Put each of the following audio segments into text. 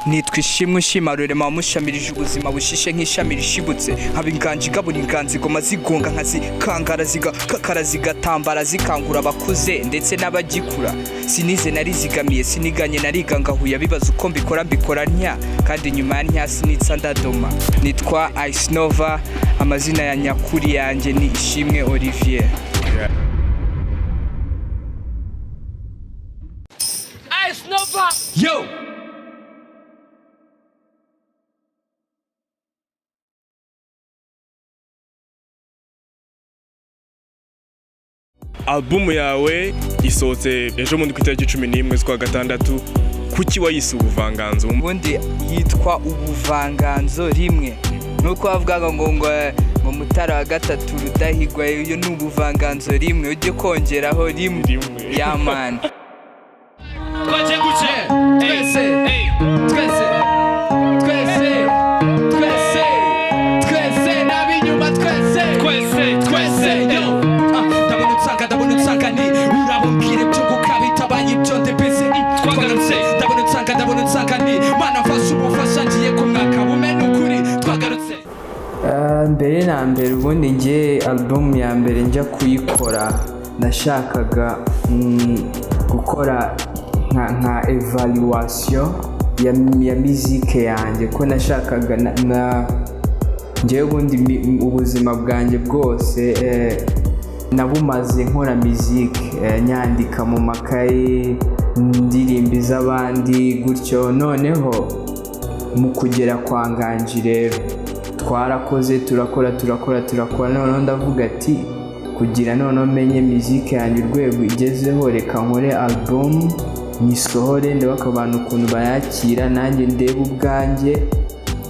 nitwa ishimwe ushima rurema wamushamirije ubuzima bushishe nk'ishami rishibutse nkaba inganji igabura inganzi ngoma zigonga nkazikangara zigakakara zigatambara zikangura abakuze ndetse n'abagikura sinize narizigamiye siniganye narigangahuye bibaza uko mbikora ntya kandi nyuma ya ntya sinitsa ndadoma nitwa Ice Nova amazina ya nyakuri yanjye ni Ishimwe Olivier. Ice Nova Yo! Album yawe isohotse ejo mundi ku itariki 11 z'ukwa gatandatu. Kuki wayise ubuvanganzo? Ubundi yitwa ubuvanganzo rimwe nuko bavugaga ngo Mutara wa gatatu Rudahigwa uyu ni ubuvanganzo rimwe ujye kongeraho rimwe ya man. Twaje guce twese nabinyuma twese yo ndabona utsanga ni urabubwire byo gukabita bayibyo ndepese twagarutse ndabona utsanga ni mana mfasha ubufasha ngiye ku mwaka bumenye ukuri twagarutse. Mbere na mbere ubundi ngiye album ya mbere njya kuyikora nashakaga gukora nka evaluation ya muzike yanjye ko nashakaga ngiye ubundi ubuzima bwanjye bwose nabumaze nkora muzike nyandika mu makaye ndirimbi z'abandi gutyo noneho mu kugera kwa Nganji rero twarakoze turakora noneho ndavuga ati kugira noneho menye muzike yanjye urwego igezeho reka nkore album nisohore ndabaka abantu ukuntu bayakira nanjye ndebe ubwanjye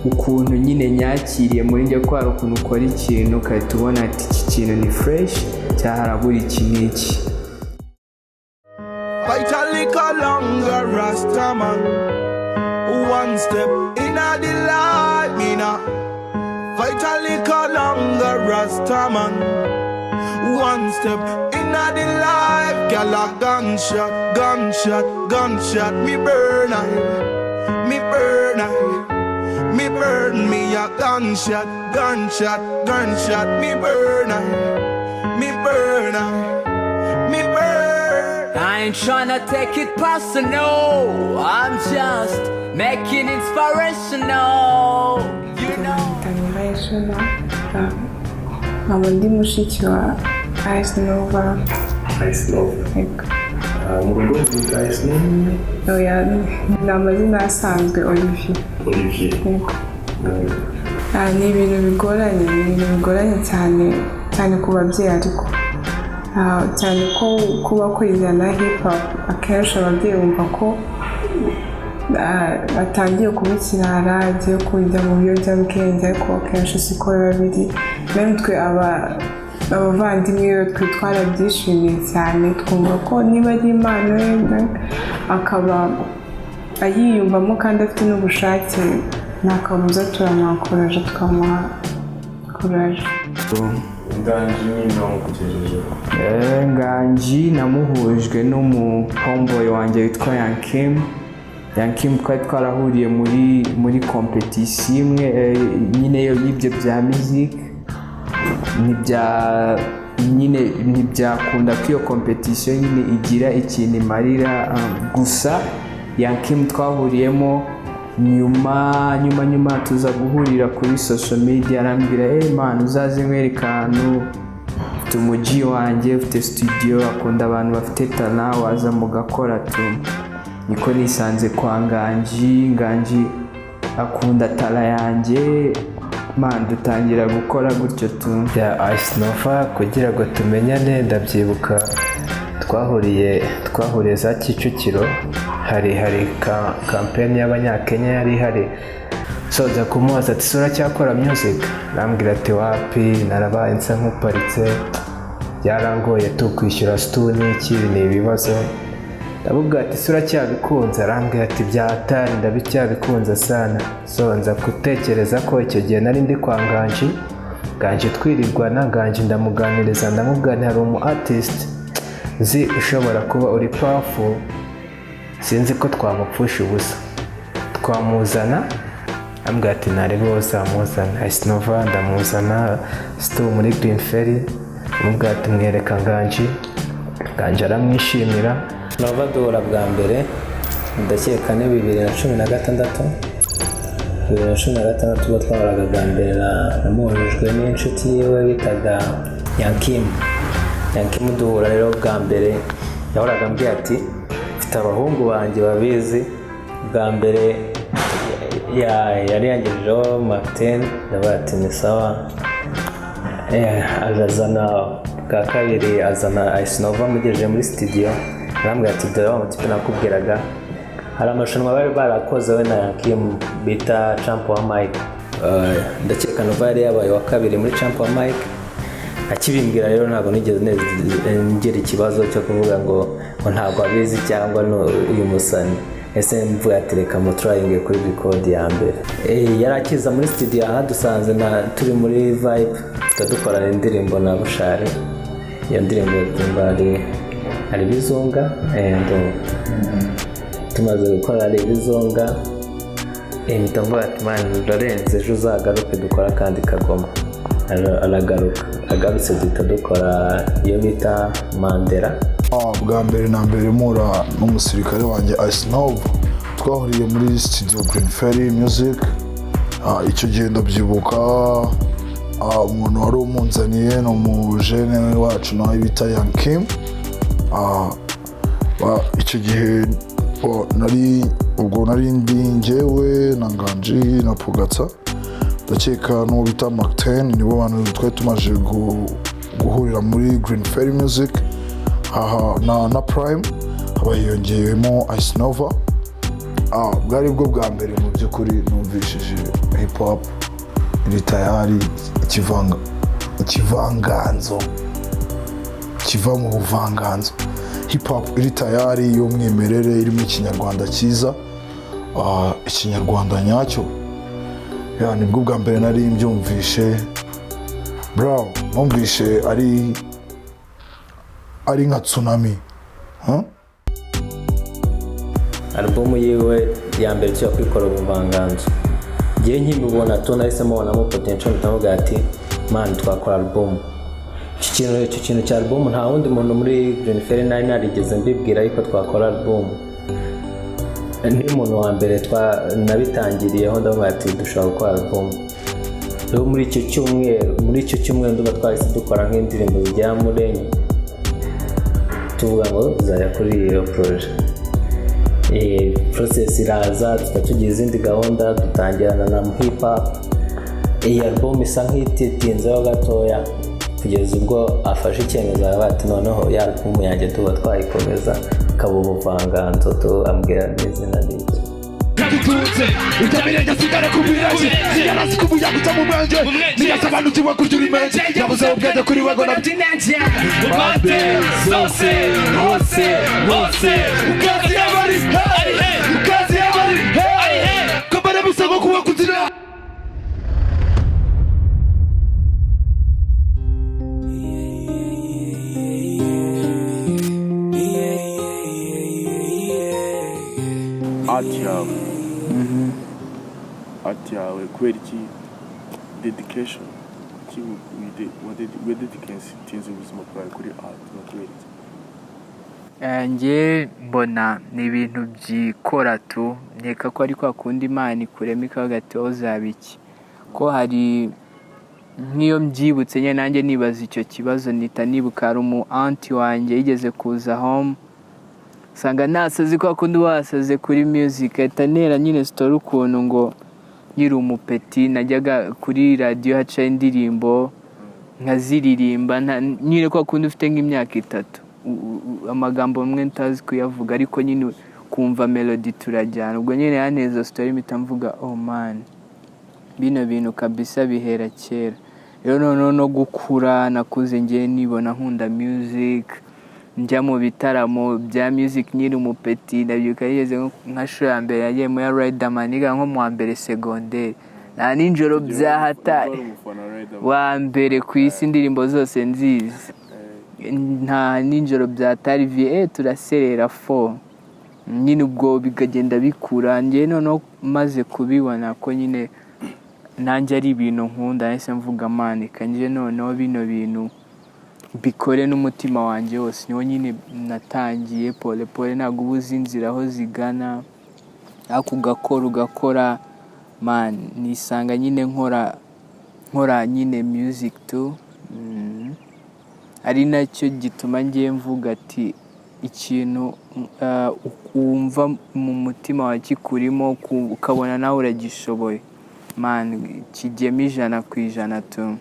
ukuntu nyine nyakiriye muri njye ko hari ukuntu ukora ikintu ukahita ubona ati iki kintu ni fresh cyaharabura iki n'iki. Fight a little longer, Rastaman. One step in the light, Mina. Fight a little longer, Rastaman. One step in the life, girl a gunshot. Me burn me a gunshot. Me burn I ain't tryna take it personal, I'm just making inspirational, you know. nkaba ndi mushiki wa Ice Nova. mu rugo rwitwa Ice Nova? Oya, ni amazina asanzwe Olivier. Ni ibintu bigoranye cyane ku babyeyi ariko cyane ko kuba kwizana hip hop akenshi ababyeyi bumva ko batangiye kubikirara agiye kujya mu biyobyabwenge ariko akenshi siko biba biri. Twe abavandimwe twe twarabyishimiye cyane twumva ko niba ari impano ye akaba ayiyumvamo kandi afite n'ubushake nta kabuza turamwakoraje tukamuha kuraje. Nganji namuhujwe n'umuhomboy wanjye witwa Yankim twari twarahuriye muri competition imwe nyine y'ibyo bya music ntibyakunda ko iyo competition nyine igira ikintu imarira gusa Yankim twahuriyemo nyuma tuza guhurira kuri social media arambwira man uzaze nkwereka ahantu ufite umujyi wanjye ufite studio akunda abantu bafite talent waza mugakora niko nisanze kwa Nganji akunda talent yanjye man dutangira gukora gutyo ya Ice Nova kugira ngo tumenyane. Ndabyibuka twahuriye za Kicukiro hari campaign y'abanyakenya yari hari soza kumubaza ati sura cyakora music arambwira ati wapi narabaye nsa nk'uparitse byarangoye kwishyura stu n'iki ni ibibazo. Ndabubwira ati sura cyabikunze arambwira ati byatari ndabicyabikunze sana. So nza gutekereza ko icyo gihe nari ndi kwa Nganji twirirwana Nganji ndamuganiriza ndamubwira hari umu artist zi ushobora kuba uri powerful sinzi ko twamupfusha ubusa twamuzana ambwira ati narebe wose amuzana Ice Nova ndamuzana Stu muri Green Ferry amubwira ati mwereka Nganji aramwishimira. Nova duhura bwa mbere ndakeka ni 2016 ubwo twahuraga bwa mbere namuhujwe n'inshuti yiwe bitaga Yankim duhura rero bwa mbere yahoraga ambwira ati mfite abahungu banjye babizi. Bwa mbere yari yangejejeho Martin ndavuga ati ni sawa, azana bwa kabiri azana Ice Nova mugejeje muri studio arambwira ati dore wa mutipe nakubwiraga hari amashanwa bari barakoze we na Yankim bita Champ wa Mike. Ndakeka Nova yari yabaye wa kabiri muri Champ wa Mike. Akibimbwira rero ntabwo nigeze ngera ikibazo cyo kuvuga ngo ntabwo abizi cyangwa uyu musani ese mvuga ati reka mutrayinge kuri record ya mbere. Yarakiza muri studio dusanze turi muri vibe tudukora indirimbo na Bushari. Iyo ndirimbo ari bizunga tumaze gukora ari bizunga mvuga ati man urarenze ejo uzagaruke dukora kandi kagoma. agarutse duhita dukora iyo bita Mandela. Bwa mbere na mbere mura n'umusirikare wanjye Ice Nova twahuriye muri studio Green Ferry Music. Icyo gihe ndabyibuka umuntu wari umunzaniye ni umujene wacu nawe bita Yankim. Icyo gihe nari ndi njyewe na Nganji na Pugatsa ndakeka n'uwo bita Martin nibo bantu twari tumaze guhurira muri Green Ferry Music. Na Prime haba hiyongeyemo Ice Nova. Bwari bwo bwa mbere mu by'ukuri numvishije hip hop iri tayari ikivanganzo kiva mu buvanganzo. Hip hop iri tayari y'umwimerere irimo ikinyarwanda cyiza, ikinyarwanda nyacyo. Nibwo bwa mbere nari mbyumvishe bro, numvishe ari nka tsunami. Album yiwe ya mbere cyo kwikora ubuvanganzo ngiye nkibubona nahise mubonamo potential ndavuga ati man twakora album. Icyo kintu cya album nta wundi muntu muri Green Ferry nari narigeze mbibwira ariko twakora album. Ni umuntu wa mbere nabitangiriyeho ndavuga ati dushobora gukora album. Rero muri icyo cyumweru nduba twahise dukora nk'indirimbo zijya muri enye tuvuga ngo zaya kuri iyo project. Process iraza tugiye izindi gahunda dutangirana na hip hop. Iyi album isa nk'ititinzeho gatoya kugeza ubwo afashe icyemezo ati noneho ya album yanjye tuba twayikomeza kaba ubuvanganzo ambwira n'izina rye. Kadutunze utabire ndasigara kubiraje sinarazi kubuya gutamu mwanje niyasobanukiwe kurya urimenje yabuze ubwenge kuri wego na byinanje bate zose hose ukazi yabari kabara bisago kuba kuzira. art yawe kubera iki dedication dedicating ubuzima bwawe kuri art no kubera iki? Njye mbona ni ibintu byikora tu nkeka ko ari kwa kundi Imana ikurema ikavuga ati uzaba iki, ko hari nk'iyo mbyibutse nyine nanjye nibaza icyo kibazo nita nibuka hari umu auntie wanjye yigeze kuza home sanga nasaze kwa kundi wasaze kuri music ahita nera nyine story ukuntu ngo nyiri umupeti najyaga kuri radio haca indirimbo nkaziririmba nyine kwa kundi ufite nk'imyaka 3 amagambo amwe ntazi kuyavuga ariko nyine kumva melody turajyana. Ubwo nyine yaneza story mpita mvuga oh man bino bintu kabisa bihera kera. Rero no gukura nakuze ngiye nibona nkunda music njya mu bitaramo bya music nyiri umupeti ndabyuka yigeze nka show ya mbere yagiye mu ya Riderman nko mu wa mbere secondaire na ninjoro byahata wa mbere ku isi indirimbo zose nzizi nta ninjoro byatari vie turaserera 4 nyine ubwo bikagenda bikura njye noneho maze kubibona ko nyine nanjye ari ibintu nkunda nahise mvuga mani kanjye noneho bino bintu bikore n'umutima wanjye wose niho nyine natangiye pole pole ntabwo uba uzi inzira aho zigana ariko ugakora man nisanga nyine nkora nyine music tu ari nacyo gituma ngiye mvuga ati ikintu wumva mu mutima wa kikurimo ukabona nawe uragishoboye man kigema 100% tu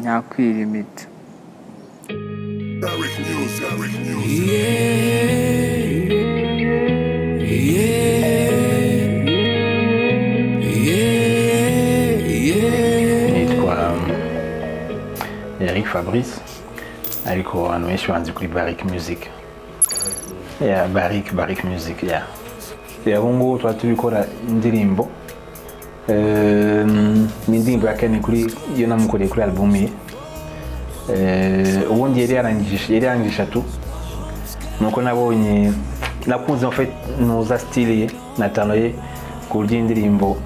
nta kwirimita. Nitwa Eric Fabrice ariko abantu benshi banzi kuri Barrick Music. Barrick Music ubu ngubu tuba tubikora indirimbo ni indirimbo ya kane kuri iyo namukoreye kuri album ye. Ubundi yari yarangije 3 nuko nabonye nakunze en fait nuza style ye natano ye kurya indirimbo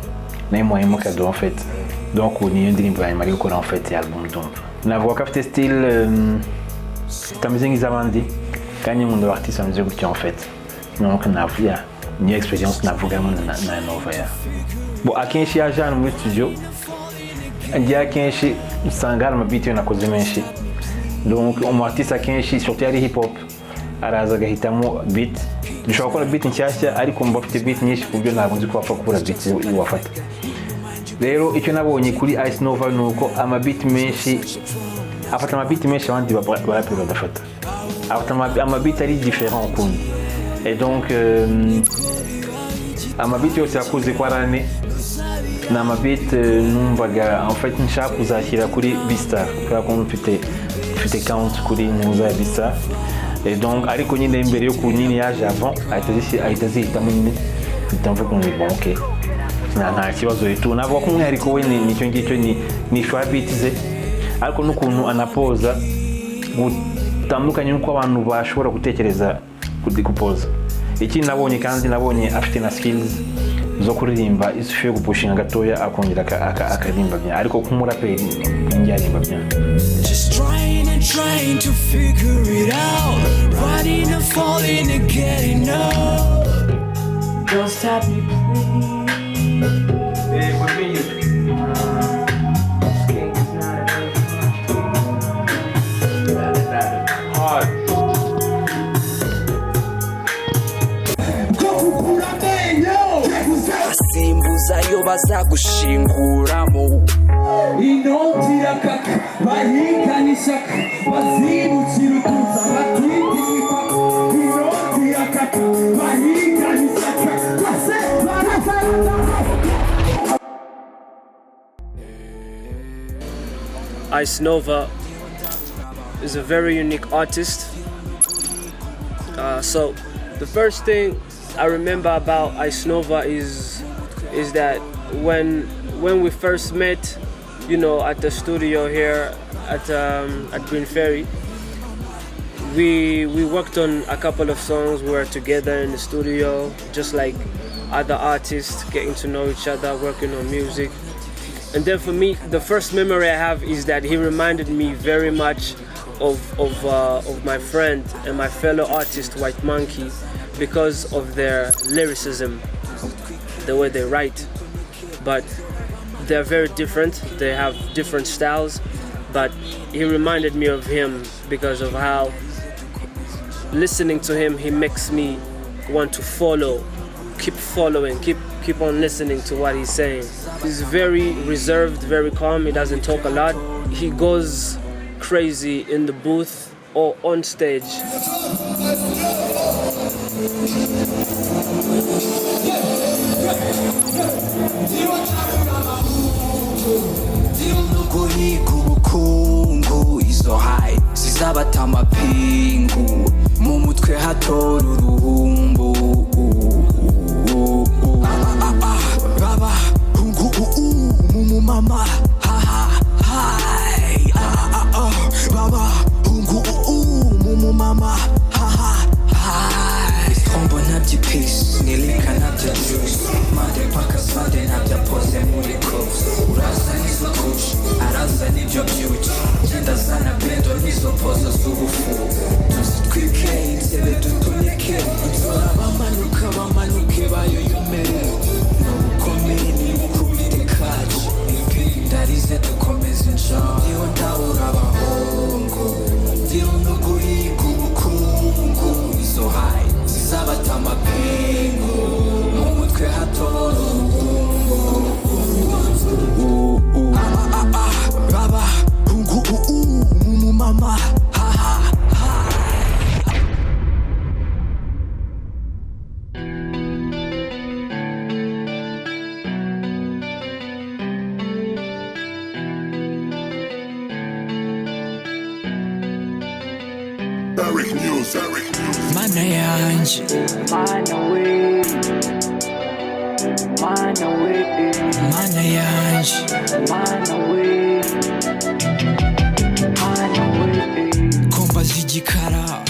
nayimuhemo cadeau en fait donc niyo ndirimbo ya mari gukora en fait album donc navuga ko afite style tameze nk'izabandi kandi nkunda artiste ameze gutyo en fait donc navuga ni experience navuga na nova ya bo akenshi yaje hano muri studio njya akenshi usanga hari amabiti nakoze menshi donc umu-artiste akenshi surtout ari hip hop araza agahitamo beat dushobora gukora beat nshyashya ariko mba afite beat nyinshi ku buryo ntabwo nzi ko wapfa kubura beat wafata rero icyo nabonye kuri Ice Nova ni uko amabiti menshi afata amabiti menshi abandi baraperi badafata afata amabiti ari différent ukundi et donc amabiti yose yakuze kwa rane ni amabiti numvaga en fait nshaka kuzashyira kuri Bistar kubera ko mfite count kuri Muza ya Bistar et donc ariko nyine imbere yo ku nyine yaje avant ahita zihitamo nyine mvuga ngo bon ok nta kibazo rero navuga ko umwihariko we nicyo ngicyo ni shwa beat ze ariko n'ukuntu anapoza gutandukanye n'uko abantu bashobora gutekereza kupoza iki nabonye kandi nabonye afite na skills zo kuririmba isufye gupushinga gatoya akongera akarimba bya ariko kumuraperi njyarimba bya just trying to figure it out running and falling and getting up don't stop me asimbuzayo bazagushinguramo inoti irakaka bahigana ishyaka bazibukira utuza batwitipa inoti irakaka bahigana ishyaka base barafata. Ice Nova is a very unique artist. So the first thing I remember about Ice Nova is that when we first met, you know, at the studio here at Green Ferry, we worked on a couple of songs. We were together in the studio, just like other artists, getting to know each other, working on music. And then for me, the first memory I have is that he reminded me very much of my friend and my fellow artist White Monkey because of their lyricism, the way they write. But they're very different. They have different styles. But he reminded me of him because of how listening to him, he makes me want to follow, keep following, keep on listening to what he's saying. He's very reserved, very calm. He doesn't talk a lot. He goes crazy in the booth or on stage. ubukungu izo high zizabata amapingu mu mutwe hatora uruhumbu baba hungu mama hi baba hungu mama hi trombo nabyo nabya peace nilika nabya juice mande paka sande nabya pose muri coast uraza nizo kush araza nibyo byuki genda zana bendo nizo pose z'ubufu tuzitwike insebe dutoneke nzora bamanuke bayoyomere n'ubukomeye n'ibukubite kaci ndarize dukomeze injara ndiho ndabura abahungu ndiho no guhiga ubukungu izo hayi zizabata amapingu mu mutwe hatora raba mama Eric News. Mana yanje Mana yanje komba z'igikara